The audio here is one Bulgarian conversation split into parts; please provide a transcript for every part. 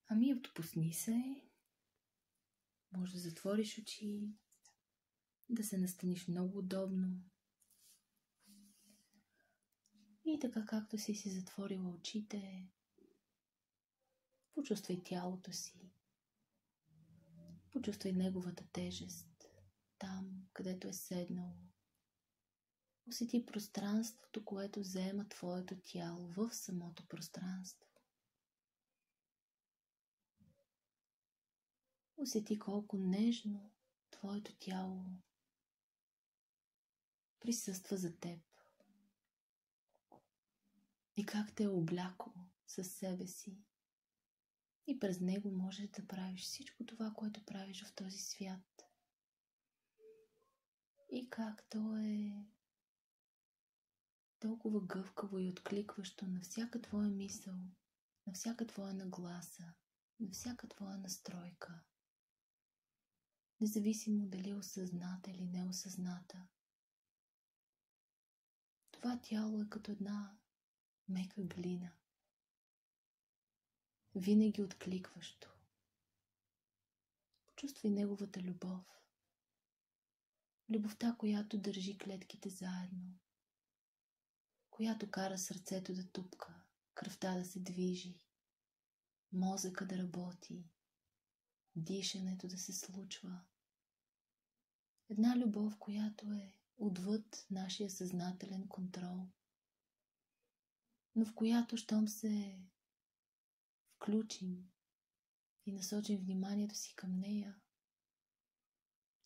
Ами, отпусни се. Може да затвориш очи, да се настаниш много удобно. И така както си затворила очите, почувствай тялото си. Почувствай неговата тежест там, където е седнал. Усети пространството, което заема твоето тяло в самото пространство. Усети колко нежно твоето тяло присъства за теб. И как те е облякло със себе си. И през него можеш да правиш всичко това, което правиш в този свят. И как то е толкова гъвкаво и откликващо на всяка твоя мисъл, на всяка твоя нагласа, на всяка твоя настройка. Независимо дали е осъзната или неосъзната. Това тяло е като една мека глина. Винаги откликващо. Почувствай неговата любов. Любовта, която държи клетките заедно. Която кара сърцето да тупка, кръвта да се движи, мозъка да работи, дишането да се случва. Една любов, която е отвъд нашия съзнателен контрол, но в която, щом се включим и насочим вниманието си към нея,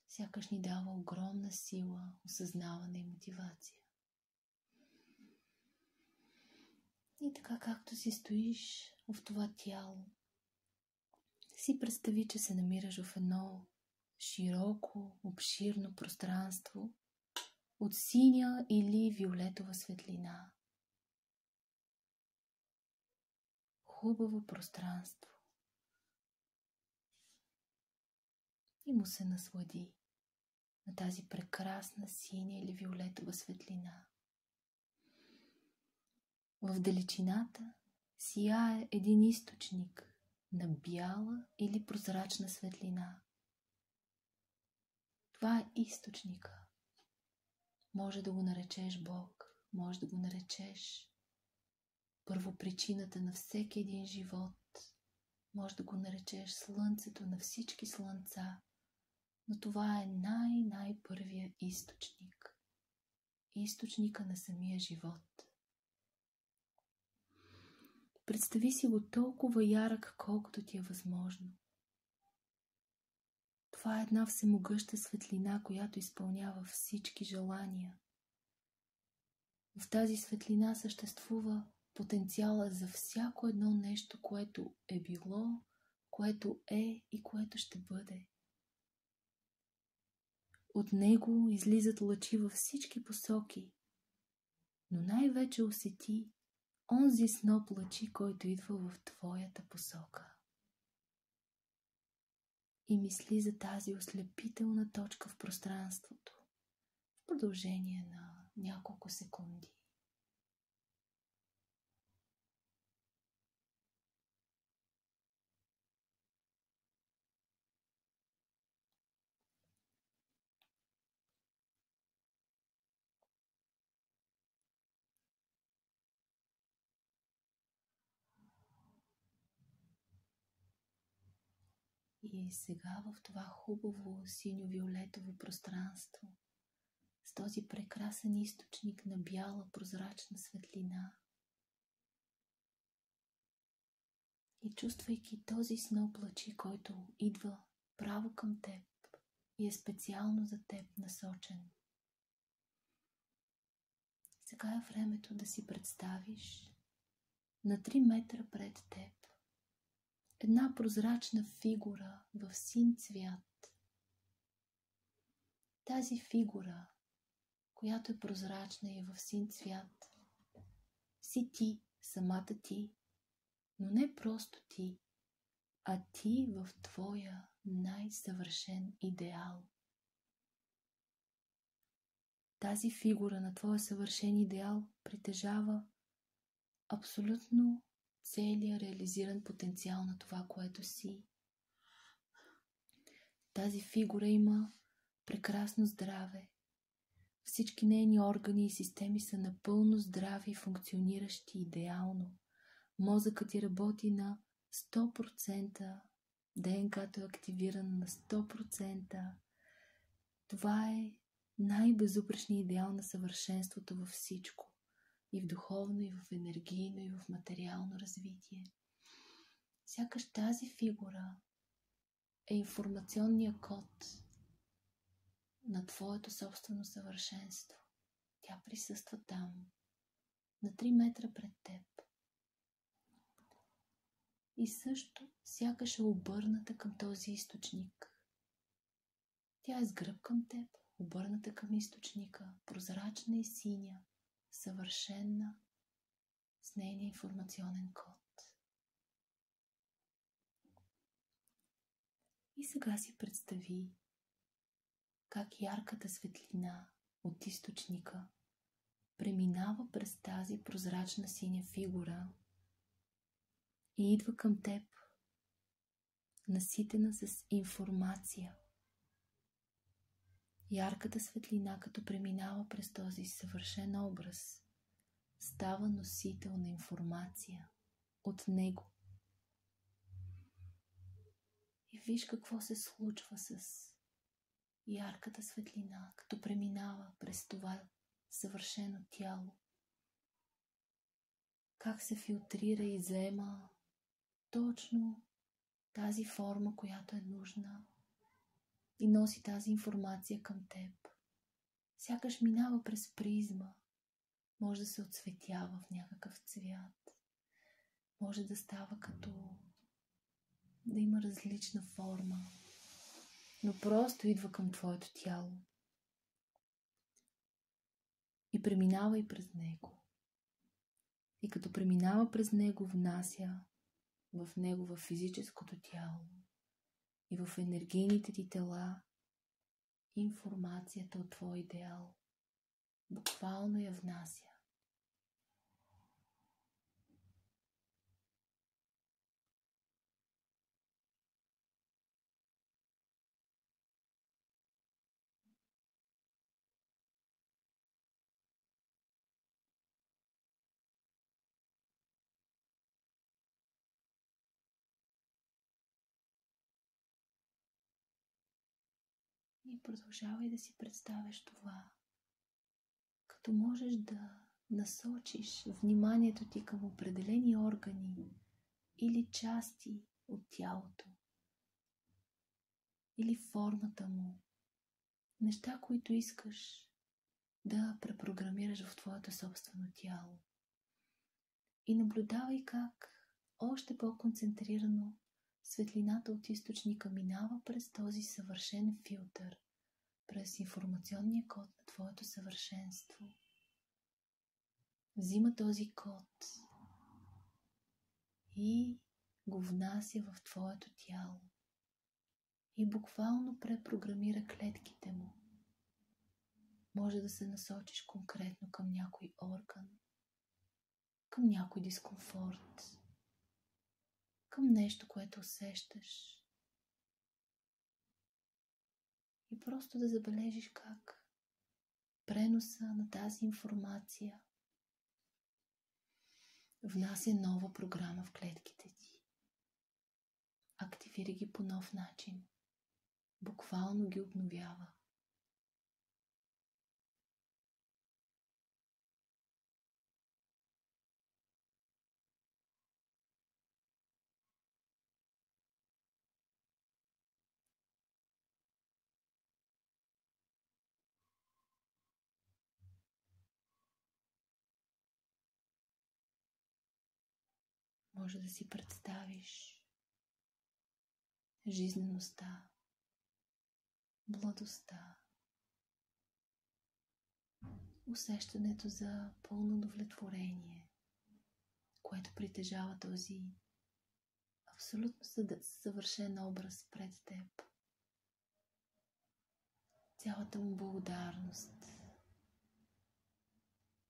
сякаш ни дава огромна сила, осъзнаване и мотивация. И така както си стоиш в това тяло, си представи, че се намираш в едно широко, обширно пространство от синя или виолетова светлина. Хубаво пространство. И му се наслади на тази прекрасна синя или виолетова светлина. В далечината сияе един източник на бяла или прозрачна светлина. Това е източника. Може да го наречеш Бог, може да го наречеш първопричината на всеки един живот, може да го наречеш слънцето на всички слънца, но това е най-първия източник. Източника на самия живот. Представи си го толкова ярък, колкото ти е възможно. Това е една всемогъща светлина, която изпълнява всички желания. В тази светлина съществува потенциала за всяко едно нещо, което е било, което е и което ще бъде. От него излизат лъчи във всички посоки, но най-вече усети онзи сноп лъчи, който идва в твоята посока. И мисли за тази ослепителна точка в пространството в продължение на няколко секунди. И сега в това хубаво синьо-виолетово пространство, с този прекрасен източник на бяла прозрачна светлина, и чувствайки този сноп лъчи, който идва право към теб и е специално за теб насочен. Сега е времето да си представиш на 3 метра пред теб една прозрачна фигура в син цвят. Тази фигура, която е прозрачна и е в син цвят, си ти, самата ти, но не просто ти, а ти в твоя най-съвършен идеал. Тази фигура на твоя съвършен идеал притежава абсолютно целият реализиран потенциал на това, което си. Тази фигура има прекрасно здраве. Всички нейни органи и системи са напълно здрави и функциониращи идеално. Мозъкът ти работи на 100%, ДНК-то е активиран на 100%. Това е най-безупречният идеал на съвършенството във всичко. И в духовно, и в енергийно, и в материално развитие. Сякаш тази фигура е информационният код на твоето собствено съвършенство. Тя присъства там, на 3 метра пред теб. И също сякаш е обърната към този източник. Тя е с гръб към теб, обърната към източника, прозрачна и синя, съвършенна, с нейния информационен код. И сега си представи как ярката светлина от източника преминава през тази прозрачна синя фигура и идва към теб, наситена с информация. Ярката светлина, като преминава през този съвършен образ, става носител на информация от него. И виж какво се случва с ярката светлина, като преминава през това съвършено тяло. Как се филтрира и заема точно тази форма, която е нужна, и носи тази информация към теб. Сякаш минава през призма. Може да се отцветява в някакъв цвят. Може да става като да има различна форма. Но просто идва към твоето тяло. И преминава и през него. И като преминава през него, внася в него, в физическото тяло и в енергийните ти тела информацията от твой идеал. Буквално я внася. И продължавай да си представяш това, като можеш да насочиш вниманието ти към определени органи или части от тялото, или формата му, неща, които искаш да препрограмираш в твоето собствено тяло. И наблюдавай как още по-концентрирано светлината от източника минава през този съвършен филтър, през информационния код на твоето съвършенство. Взима този код и го внася в твоето тяло и буквално препрограмира клетките му. Може да се насочиш конкретно към някой орган, към някой дискомфорт, към нещо, което усещаш. И просто да забележиш как преноса на тази информация внася нова програма в клетките ти. Активира ги по нов начин. Буквално ги обновява. Може да си представиш жизнеността, младостта, усещането за пълно удовлетворение, което притежава този абсолютно съвършен образ пред теб. Цялата му благодарност,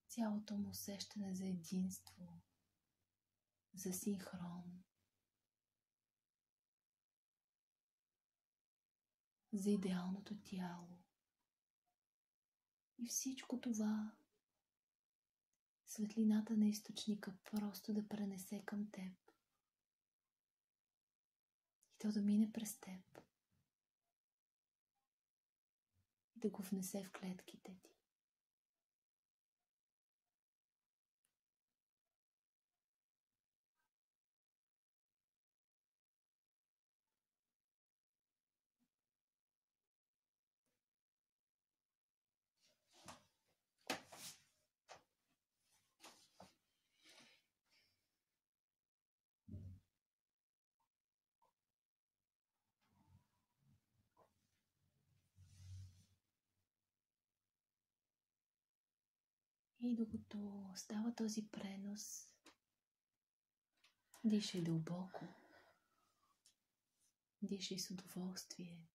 цялото му усещане за единство, за синхрон, за идеалното тяло. И всичко това светлината на източника просто да пренесе към теб. И то да мине през теб. И да го внесе в клетките ти. И докато става този пренос, дишай дълбоко, дишай с удоволствие.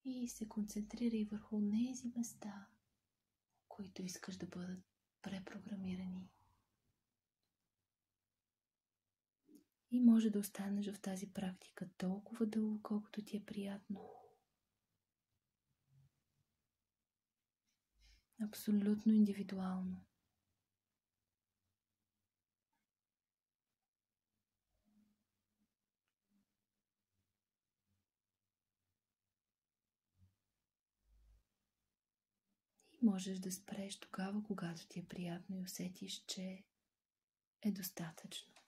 И се концентрирай върху тези места, които искаш да бъдат препрограмирани. И може да останеш в тази практика толкова дълго, колкото ти е приятно. Абсолютно индивидуално. И можеш да спреш тогава, когато ти е приятно и усетиш, че е достатъчно.